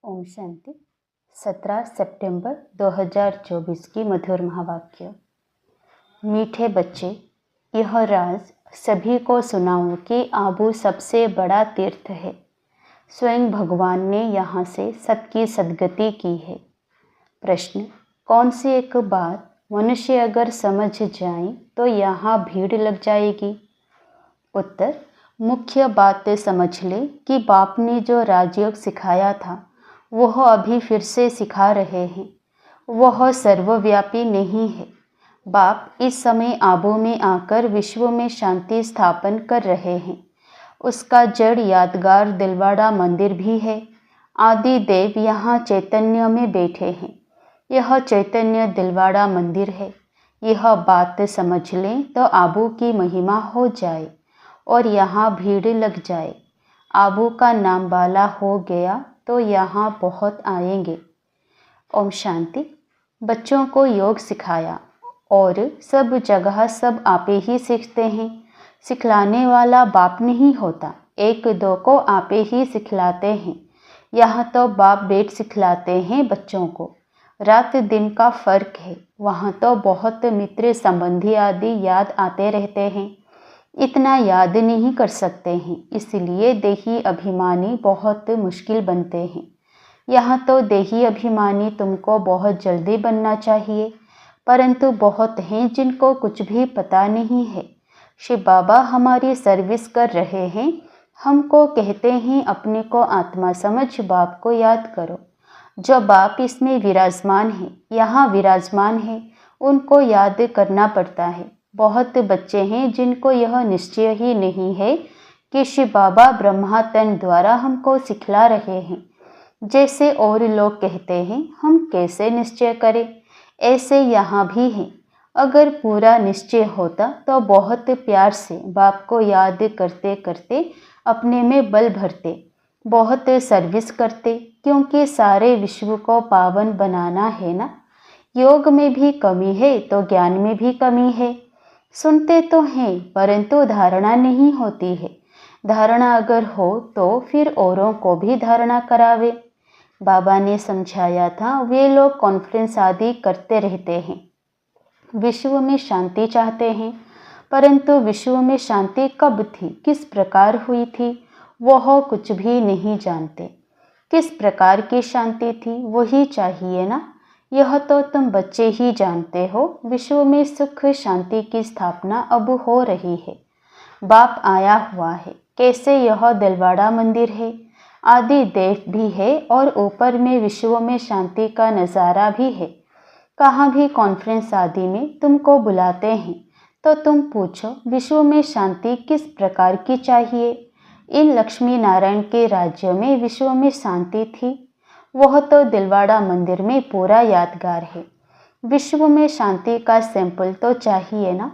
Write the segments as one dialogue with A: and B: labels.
A: ओम शांति। 17 सितंबर 2024 की मधुर महावाक्य। मीठे बच्चे, यह राज सभी को सुनाऊं कि आबू सबसे बड़ा तीर्थ है। स्वयं भगवान ने यहाँ से सबकी सद्गति की है। प्रश्न: कौन सी एक बात मनुष्य अगर समझ जाए तो यहाँ भीड़ लग जाएगी? उत्तर: मुख्य बात समझ ले कि बाप ने जो राजयोग सिखाया था वह अभी फिर से सिखा रहे हैं। वह सर्वव्यापी नहीं है। बाप इस समय आबू में आकर विश्व में शांति स्थापन कर रहे हैं। उसका जड़ यादगार दिलवाड़ा मंदिर भी है। आदि देव यहाँ चैतन्य में बैठे हैं। यह चैतन्य दिलवाड़ा मंदिर है। यह बात समझ लें तो आबू की महिमा हो जाए और यहाँ भीड़ लग जाए। आबू का नाम बाला हो गया तो यहाँ बहुत आएंगे। ओम शांति। बच्चों को योग सिखाया और सब जगह सब आपे ही सीखते हैं। सिखलाने वाला बाप नहीं होता, एक दो को आपे ही सिखलाते हैं। यहाँ तो बाप बेट सिखलाते हैं बच्चों को। रात दिन का फर्क है। वहाँ तो बहुत मित्र संबंधी आदि याद आते रहते हैं। इतना याद नहीं कर सकते हैं, इसलिए देही अभिमानी बहुत मुश्किल बनते हैं। यहाँ तो देही अभिमानी तुमको बहुत जल्दी बनना चाहिए, परंतु बहुत हैं जिनको कुछ भी पता नहीं है। शिव बाबा हमारी सर्विस कर रहे हैं। हमको कहते हैं अपने को आत्मा समझ बाप को याद करो। जो बाप इसमें विराजमान है, यहाँ विराजमान है, उनको याद करना पड़ता है। बहुत बच्चे हैं जिनको यह निश्चय ही नहीं है कि शिव बाबा ब्रह्मा तन द्वारा हमको सिखला रहे हैं। जैसे और लोग कहते हैं, हम कैसे निश्चय करें? ऐसे यहाँ भी हैं। अगर पूरा निश्चय होता तो बहुत प्यार से बाप को याद करते करते अपने में बल भरते, बहुत सर्विस करते, क्योंकि सारे विश्व को पावन बनाना है ना। योग में भी कमी है तो ज्ञान में भी कमी है। सुनते तो हैं परंतु धारणा नहीं होती है। धारणा अगर हो तो फिर औरों को भी धारणा करावे। बाबा ने समझाया था, वे लोग कॉन्फ्रेंस आदि करते रहते हैं, विश्व में शांति चाहते हैं, परंतु विश्व में शांति कब थी, किस प्रकार हुई थी, वह कुछ भी नहीं जानते। किस प्रकार की शांति थी वही चाहिए ना। यह तो तुम बच्चे ही जानते हो। विश्व में सुख शांति की स्थापना अब हो रही है। बाप आया हुआ है। कैसे यह दिलवाड़ा मंदिर है, आदि देव भी है और ऊपर में विश्व में शांति का नज़ारा भी है। कहाँ भी कॉन्फ्रेंस आदि में तुमको बुलाते हैं तो तुम पूछो विश्व में शांति किस प्रकार की चाहिए। इन लक्ष्मी नारायण के राज्य में विश्व में शांति थी। वह तो दिलवाड़ा मंदिर में पूरा यादगार है। विश्व में शांति का सैंपल तो चाहिए ना।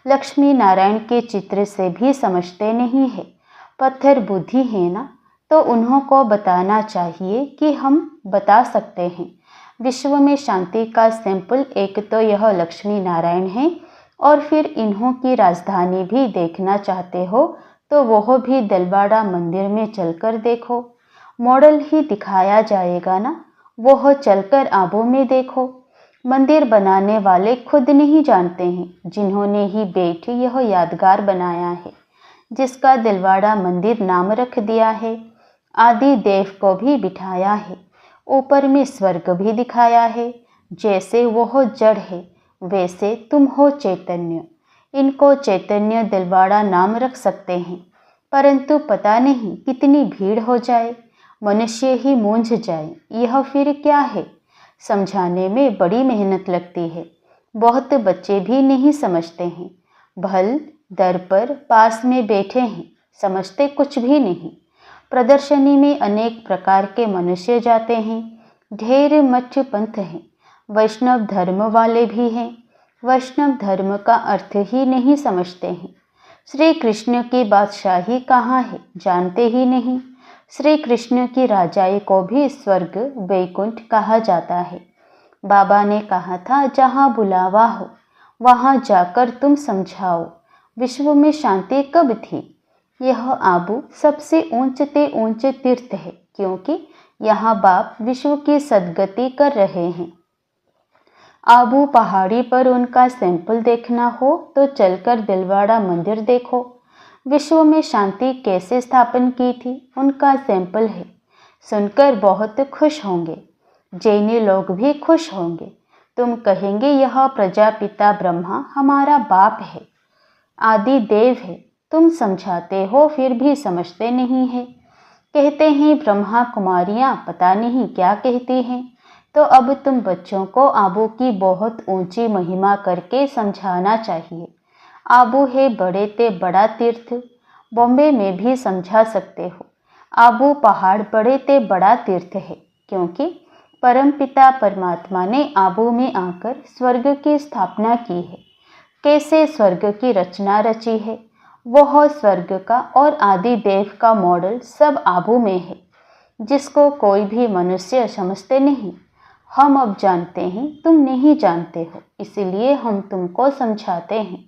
A: लक्ष्मी नारायण के चित्र से भी समझते नहीं है। पत्थर बुद्धि है ना, तो उन्हों को बताना चाहिए कि हम बता सकते हैं। विश्व में शांति का सैंपल एक तो यह लक्ष्मी नारायण है, और फिर इन्हों की राजधानी भी देखना चाहते हो तो वह भी दिलवाड़ा मंदिर में चलकर देखो। मॉडल ही दिखाया जाएगा ना, वह चलकर आबू में देखो। मंदिर बनाने वाले खुद नहीं जानते हैं, जिन्होंने ही बैठ यह यादगार बनाया है, जिसका दिलवाड़ा मंदिर नाम रख दिया है। आदि देव को भी बिठाया है, ऊपर में स्वर्ग भी दिखाया है। जैसे वह जड़ है वैसे तुम हो चैतन्य। इनको चैतन्य दिलवाड़ा नाम रख सकते हैं, परंतु पता नहीं कितनी भीड़ हो जाए, मनुष्य ही मूंझ जाए। यह फिर क्या है? समझाने में बड़ी मेहनत लगती है। बहुत बच्चे भी नहीं समझते हैं। भल दर पर पास में बैठे हैं, समझते कुछ भी नहीं। प्रदर्शनी में अनेक प्रकार के मनुष्य जाते हैं। ढेर मठ पंथ हैं। वैष्णव धर्म वाले भी हैं। वैष्णव धर्म का अर्थ ही नहीं समझते हैं। श्री कृष्ण की बादशाही कहाँ है जानते ही नहीं। श्री कृष्ण की राजाई को भी स्वर्ग वैकुंठ कहा जाता है। बाबा ने कहा था, जहाँ बुलावा हो वहाँ जाकर तुम समझाओ विश्व में शांति कब थी। यह आबू सबसे ऊंचते ऊंचे तीर्थ है, क्योंकि यहाँ बाप विश्व की सद्गति कर रहे हैं। आबू पहाड़ी पर उनका सैंपल देखना हो तो चलकर दिलवाड़ा मंदिर देखो। विश्व में शांति कैसे स्थापन की थी, उनका सैंपल है। सुनकर बहुत खुश होंगे। जैनी लोग भी खुश होंगे। तुम कहेंगे यह प्रजापिता ब्रह्मा हमारा बाप है, आदि देव है। तुम समझाते हो फिर भी समझते नहीं है। कहते हैं ब्रह्मा कुमारियाँ पता नहीं क्या कहती हैं। तो अब तुम बच्चों को आबू की बहुत ऊंची महिमा करके समझाना चाहिए। आबू है बड़े ते बड़ा तीर्थ। बॉम्बे में भी समझा सकते हो। आबू पहाड़ बड़े ते बड़ा तीर्थ है, क्योंकि परमपिता परमात्मा ने आबू में आकर स्वर्ग की स्थापना की है। कैसे स्वर्ग की रचना रची है, वह स्वर्ग का और आदि देव का मॉडल सब आबू में है, जिसको कोई भी मनुष्य समझते नहीं। हम अब जानते हैं, तुम नहीं जानते हो, इसलिए हम तुमको समझाते हैं।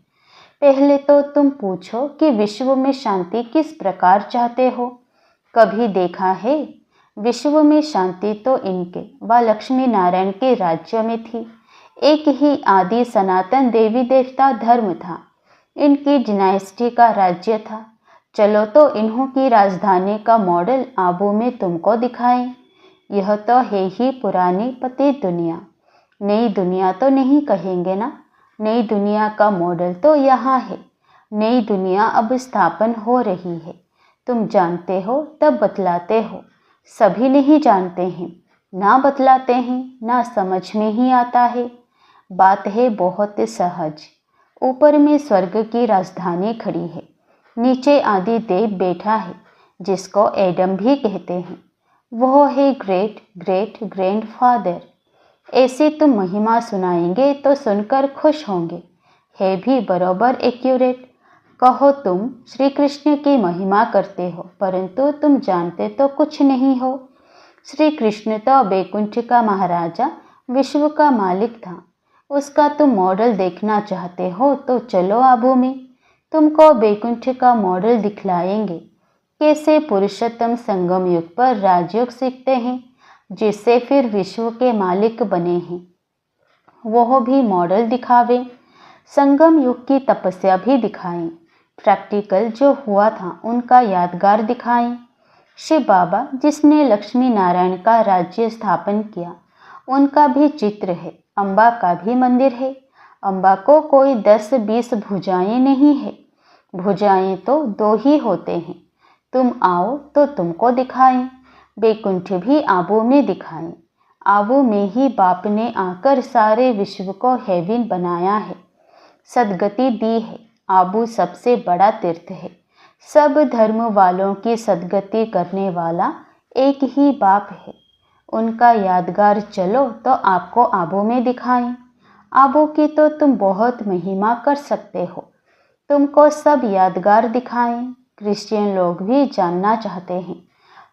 A: पहले तो तुम पूछो कि विश्व में शांति किस प्रकार चाहते हो। कभी देखा है? विश्व में शांति तो इनके व लक्ष्मी नारायण के राज्य में थी। एक ही आदि सनातन देवी देवता धर्म था। इनकी डिनाइस्टी का राज्य था। चलो तो इन्हों की राजधानी का मॉडल आबू में तुमको दिखाएं। यह तो है ही पुरानी पतित दुनिया। नई दुनिया तो नहीं कहेंगे ना। नई दुनिया का मॉडल तो यहाँ है। नई दुनिया अब स्थापन हो रही है। तुम जानते हो तब बतलाते हो। सभी नहीं जानते हैं, ना बतलाते हैं, ना समझ में ही आता है। बात है बहुत सहज। ऊपर में स्वर्ग की राजधानी खड़ी है, नीचे आदि देव बैठा है, जिसको एडम भी कहते हैं। वह है ग्रेट ग्रेट ग्रैंडफादर। ऐसी तुम महिमा सुनाएंगे तो सुनकर खुश होंगे। है भी बरोबर एक्यूरेट। कहो तुम श्री कृष्ण की महिमा करते हो, परंतु तुम जानते तो कुछ नहीं हो। श्री कृष्ण तो बैकुंठ का महाराजा, विश्व का मालिक था। उसका तुम मॉडल देखना चाहते हो तो चलो आबू में, तुमको बैकुंठ का मॉडल दिखलाएंगे। कैसे पुरुषोत्तम संगम युग पर राजयोग सीखते हैं, जिससे फिर विश्व के मालिक बने हैं, वह भी मॉडल दिखावे। संगम युग की तपस्या भी दिखाएं। प्रैक्टिकल जो हुआ था उनका यादगार दिखाएं। शिव बाबा जिसने लक्ष्मी नारायण का राज्य स्थापन किया, उनका भी चित्र है। अम्बा का भी मंदिर है। अम्बा को कोई 10-20 भुजाएं नहीं है। भुजाएं तो 2 ही होते हैं। तुम आओ तो तुमको दिखाएं। बैकुंठ भी आबू में दिखाएं। आबू में ही बाप ने आकर सारे विश्व को हेवन बनाया है, सद्गति दी है। आबू सबसे बड़ा तीर्थ है। सब धर्म वालों की सद्गति करने वाला एक ही बाप है। उनका यादगार चलो तो आपको आबू में दिखाएं। आबू की तो तुम बहुत महिमा कर सकते हो। तुमको सब यादगार दिखाएं। क्रिश्चियन लोग भी जानना चाहते हैं,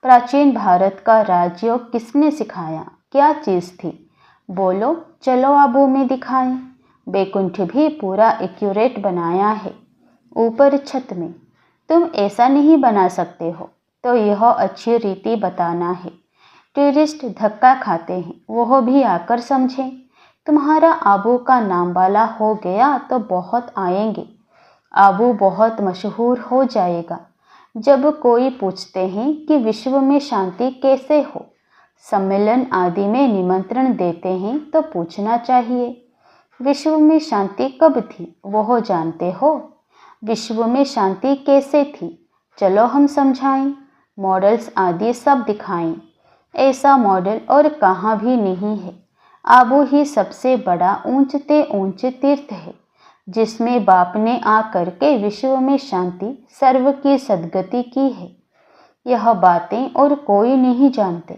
A: प्राचीन भारत का राजयोग किसने सिखाया, क्या चीज़ थी? बोलो, चलो आबू में दिखाएं। बैकुंठ भी पूरा एक्यूरेट बनाया है। ऊपर छत में तुम ऐसा नहीं बना सकते हो, तो यह अच्छी रीति बताना है। टूरिस्ट धक्का खाते हैं, वह भी आकर समझें। तुम्हारा आबू का नाम वाला हो गया तो बहुत आएंगे। आबू बहुत मशहूर हो जाएगा। जब कोई पूछते हैं कि विश्व में शांति कैसे हो, सम्मेलन आदि में निमंत्रण देते हैं, तो पूछना चाहिए विश्व में शांति कब थी, वह जानते हो? विश्व में शांति कैसे थी, चलो हम समझाएं। मॉडल्स आदि सब दिखाएं। ऐसा मॉडल और कहाँ भी नहीं है। आबू ही सबसे बड़ा ऊंचते ऊंच तीर्थ है, जिसमें बाप ने आकर के विश्व में शांति सर्व की सद्गति की है। यह बातें और कोई नहीं जानते।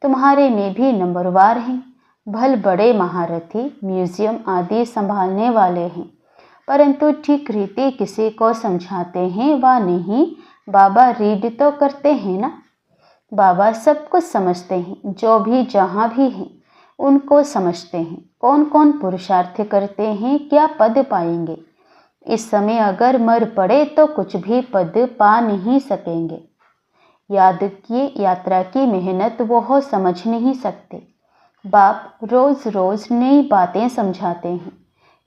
A: तुम्हारे में भी नंबरवार हैं। भल बड़े महारथी म्यूजियम आदि संभालने वाले हैं, परंतु ठीक रीति किसी को समझाते हैं व नहीं। बाबा रीड तो करते हैं ना। बाबा सब कुछ समझते हैं, जो भी जहाँ भी हैं उनको समझते हैं। कौन कौन पुरुषार्थ करते हैं, क्या पद पाएंगे। इस समय अगर मर पड़े तो कुछ भी पद पा नहीं सकेंगे। याद की यात्रा की मेहनत वो समझ नहीं सकते। बाप रोज़ रोज़ नई बातें समझाते हैं,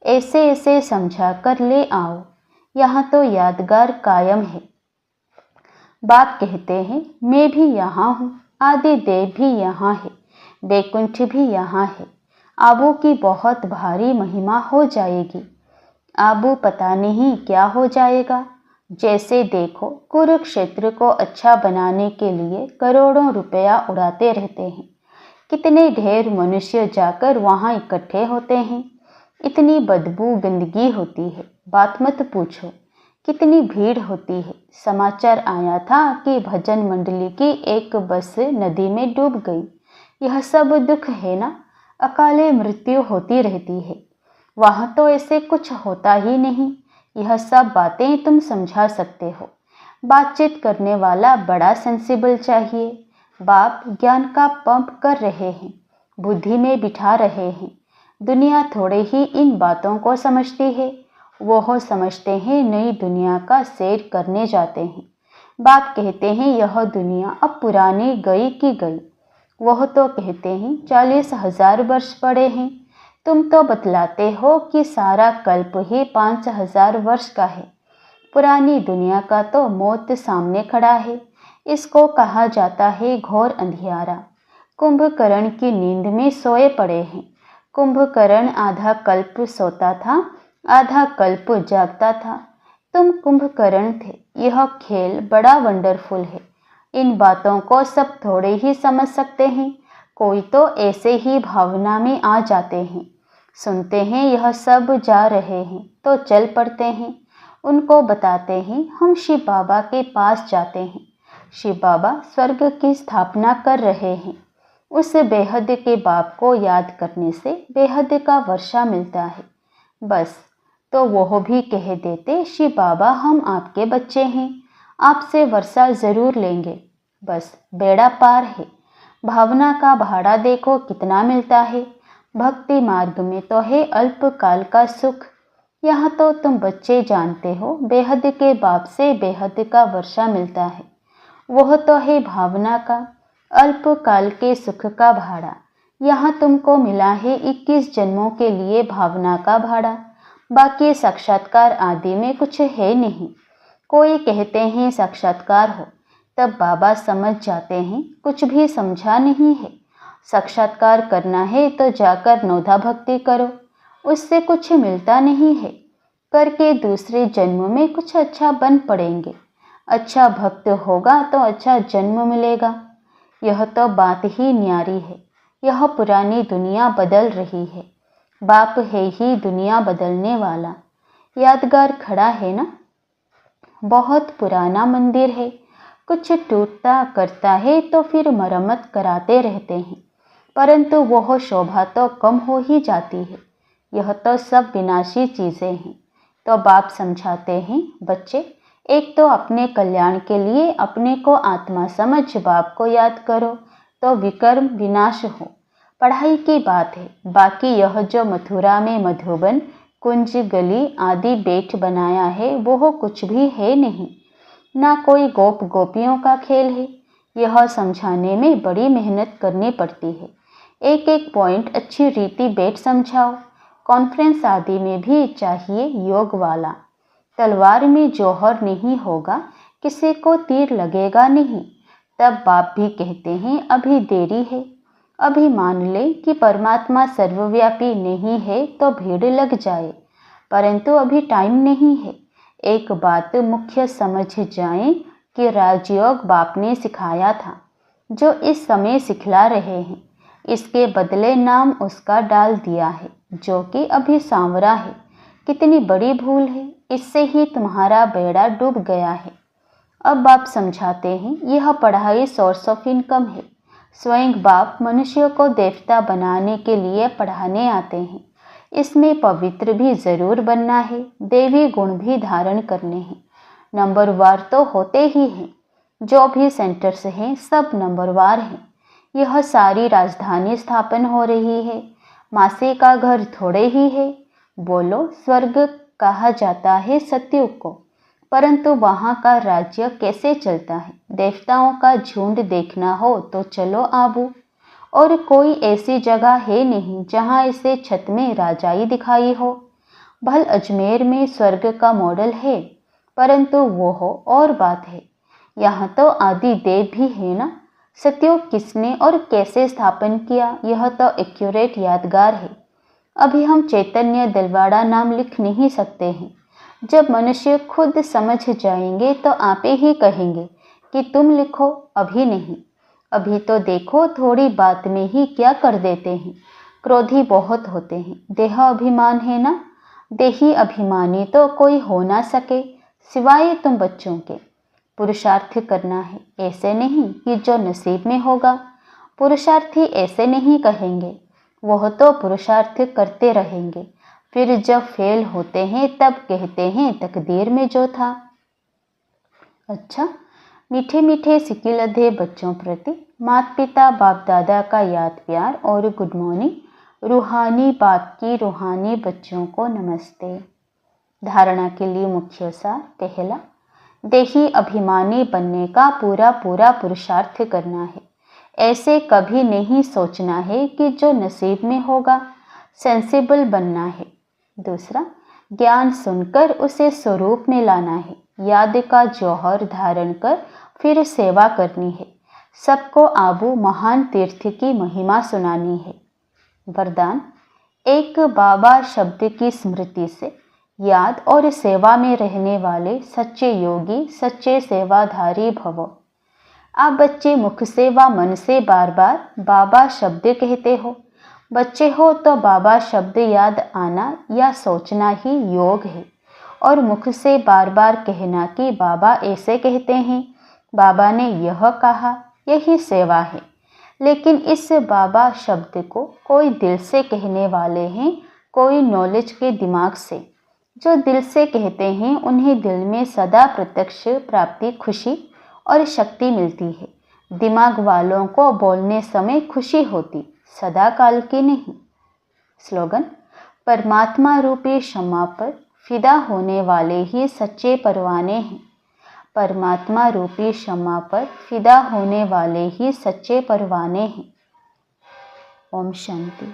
A: ऐसे ऐसे समझा कर ले आओ, यहाँ तो यादगार कायम है। बाप कहते हैं मैं भी यहाँ हूँ, आदि देव भी यहाँ है, बैकुंठ भी यहाँ है। आबू की बहुत भारी महिमा हो जाएगी। आबू पता नहीं क्या हो जाएगा। जैसे देखो कुरुक्षेत्र को अच्छा बनाने के लिए करोड़ों रुपया उड़ाते रहते हैं। कितने ढेर मनुष्य जाकर वहाँ इकट्ठे होते हैं। इतनी बदबू गंदगी होती है, बात मत पूछो। कितनी भीड़ होती है। समाचार आया था कि भजन मंडली की एक बस नदी में डूब गई। यह सब दुख है ना। अकाले मृत्यु होती रहती है। वहाँ तो ऐसे कुछ होता ही नहीं। यह सब बातें तुम समझा सकते हो। बातचीत करने वाला बड़ा सेंसिबल चाहिए। बाप ज्ञान का पंप कर रहे हैं, बुद्धि में बिठा रहे हैं। दुनिया थोड़े ही इन बातों को समझती है। वो समझते हैं नई दुनिया का सैर करने जाते हैं। बाप कहते हैं यह दुनिया अब पुरानी गई की गई। वह तो कहते हैं 40,000 वर्ष पड़े हैं। तुम तो बतलाते हो कि सारा कल्प ही 5,000 वर्ष का है। पुरानी दुनिया का तो मौत सामने खड़ा है। इसको कहा जाता है घोर अंधियारा। कुंभकर्ण की नींद में सोए पड़े हैं। कुंभकर्ण आधा कल्प सोता था, आधा कल्प जागता था। तुम कुंभकर्ण थे। यह खेल बड़ा वंडरफुल है। इन बातों को सब थोड़े ही समझ सकते हैं। कोई तो ऐसे ही भावना में आ जाते हैं, सुनते हैं यह सब जा रहे हैं तो चल पड़ते हैं। उनको बताते हैं हम शिव बाबा के पास जाते हैं। शिव बाबा स्वर्ग की स्थापना कर रहे हैं। उस बेहद के बाप को याद करने से बेहद का वर्षा मिलता है। बस तो वह भी कह देते शिव बाबा हम आपके बच्चे हैं, आपसे वर्षा जरूर लेंगे। बस बेड़ा पार है। भावना का भाड़ा देखो कितना मिलता है। भक्ति मार्ग में तो है अल्पकाल का सुख। यहाँ तो तुम बच्चे जानते हो बेहद के बाप से बेहद का वर्षा मिलता है। वह तो है भावना का अल्पकाल के सुख का भाड़ा। यहाँ तुमको मिला है 21 जन्मों के लिए भावना का भाड़ा। बाकी साक्षात्कार आदि में कुछ है नहीं। कोई कहते हैं साक्षात्कार हो, तब बाबा समझ जाते हैं कुछ भी समझा नहीं है। साक्षात्कार करना है तो जाकर नौधा भक्ति करो, उससे कुछ मिलता नहीं है। करके दूसरे जन्म में कुछ अच्छा बन पड़ेंगे। अच्छा भक्त होगा तो अच्छा जन्म मिलेगा। यह तो बात ही न्यारी है। यह पुरानी दुनिया बदल रही है। बाप है ही दुनिया बदलने वाला। यादगार खड़ा है ना। बहुत पुराना मंदिर है। कुछ टूटता करता है तो फिर मरम्मत कराते रहते हैं, परंतु वह शोभा तो कम हो ही जाती है। यह तो सब विनाशी चीज़ें हैं। तो बाप समझाते हैं बच्चे, एक तो अपने कल्याण के लिए अपने को आत्मा समझ बाप को याद करो तो विकर्म विनाश हो। पढ़ाई की बात है। बाकी यह जो मथुरा में मधुबन, कुंज, गली आदि बेट बनाया है वह कुछ भी है नहीं। ना कोई गोप गोपियों का खेल है। यह समझाने में बड़ी मेहनत करनी पड़ती है। एक एक पॉइंट अच्छी रीति बेट समझाओ। कॉन्फ्रेंस आदि में भी चाहिए योग वाला। तलवार में जौहर नहीं होगा, किसी को तीर लगेगा नहीं। तब बाप भी कहते हैं अभी देरी है। अभी मान ले कि परमात्मा सर्वव्यापी नहीं है तो भीड़ लग जाए, परंतु अभी टाइम नहीं है। एक बात मुख्य समझ जाएं कि राजयोग बाप ने सिखाया था, जो इस समय सिखला रहे हैं। इसके बदले नाम उसका डाल दिया है जो कि अभी सांवरा है। कितनी बड़ी भूल है। इससे ही तुम्हारा बेड़ा डूब गया है। अब बाप समझाते हैं यह पढ़ाई सोर्स ऑफ इनकम है। स्वयं बाप मनुष्य को देवता बनाने के लिए पढ़ाने आते हैं। इसमें पवित्र भी जरूर बनना है, देवी गुण भी धारण करने हैं। नंबरवार तो होते ही हैं। जो भी सेंटर्स हैं सब नंबरवार हैं। यह सारी राजधानी स्थापन हो रही है। मासी का घर थोड़े ही है। बोलो स्वर्ग कहा जाता है सतयुग को। परंतु वहाँ का राज्य कैसे चलता है? देवताओं का झुंड देखना हो तो चलो आबू। और कोई ऐसी जगह है नहीं जहाँ इसे छत में राजाई दिखाई हो। भल अजमेर में स्वर्ग का मॉडल है, परंतु वो हो और बात है। यहाँ तो आदि देव भी है ना। सतयुग किसने और कैसे स्थापन किया, यह तो एक्यूरेट यादगार है। अभी हम चैतन्य दिलवाड़ा नाम लिख नहीं सकते हैं। जब मनुष्य खुद समझ जाएंगे तो आपे ही कहेंगे कि तुम लिखो, अभी नहीं। अभी तो देखो थोड़ी बात में ही क्या कर देते हैं। क्रोधी बहुत होते हैं। देह अभिमान है ना। देही अभिमानी तो कोई हो ना सके सिवाय तुम बच्चों के। पुरुषार्थ करना है, ऐसे नहीं कि जो नसीब में होगा। पुरुषार्थी ऐसे नहीं कहेंगे, वह तो पुरुषार्थ करते रहेंगे। फिर जब फेल होते हैं तब कहते हैं तकदीर में जो था। अच्छा, मीठे मीठे सिकिलधे बच्चों प्रति माता पिता बाप दादा का याद प्यार और गुड मॉर्निंग। रूहानी बाप की रूहानी बच्चों को नमस्ते। धारणा के लिए मुख्य सार। पहला, देही अभिमानी बनने का पूरा पूरा पुरुषार्थ करना है। ऐसे कभी नहीं सोचना है कि जो नसीब में होगा। सेंसिबल बनना है। दूसरा, ज्ञान सुनकर उसे स्वरूप में लाना है। याद का जौहर धारण कर फिर सेवा करनी है। सबको आबू महान तीर्थ की महिमा सुनानी है। वरदान, एक बाबा शब्द की स्मृति से याद और सेवा में रहने वाले सच्चे योगी, सच्चे सेवाधारी भवो। आप बच्चे मुख से व मन से बार बार बाबा शब्द कहते हो। बच्चे हो तो बाबा शब्द याद आना या सोचना ही योग है, और मुख से बार बार कहना कि बाबा ऐसे कहते हैं, बाबा ने यह कहा, यही सेवा है। लेकिन इस बाबा शब्द को कोई दिल से कहने वाले हैं, कोई नॉलेज के दिमाग से। जो दिल से कहते हैं उन्हें दिल में सदा प्रत्यक्ष प्राप्ति, खुशी और शक्ति मिलती है। दिमाग वालों को बोलने समय खुशी होती, सदा काल की नहीं। स्लोगन, परमात्मा रूपी क्षमा पर फिदा होने वाले ही सच्चे परवाने हैं। परमात्मा रूपी क्षमा पर फिदा होने वाले ही सच्चे परवाने हैं। ओम शांति।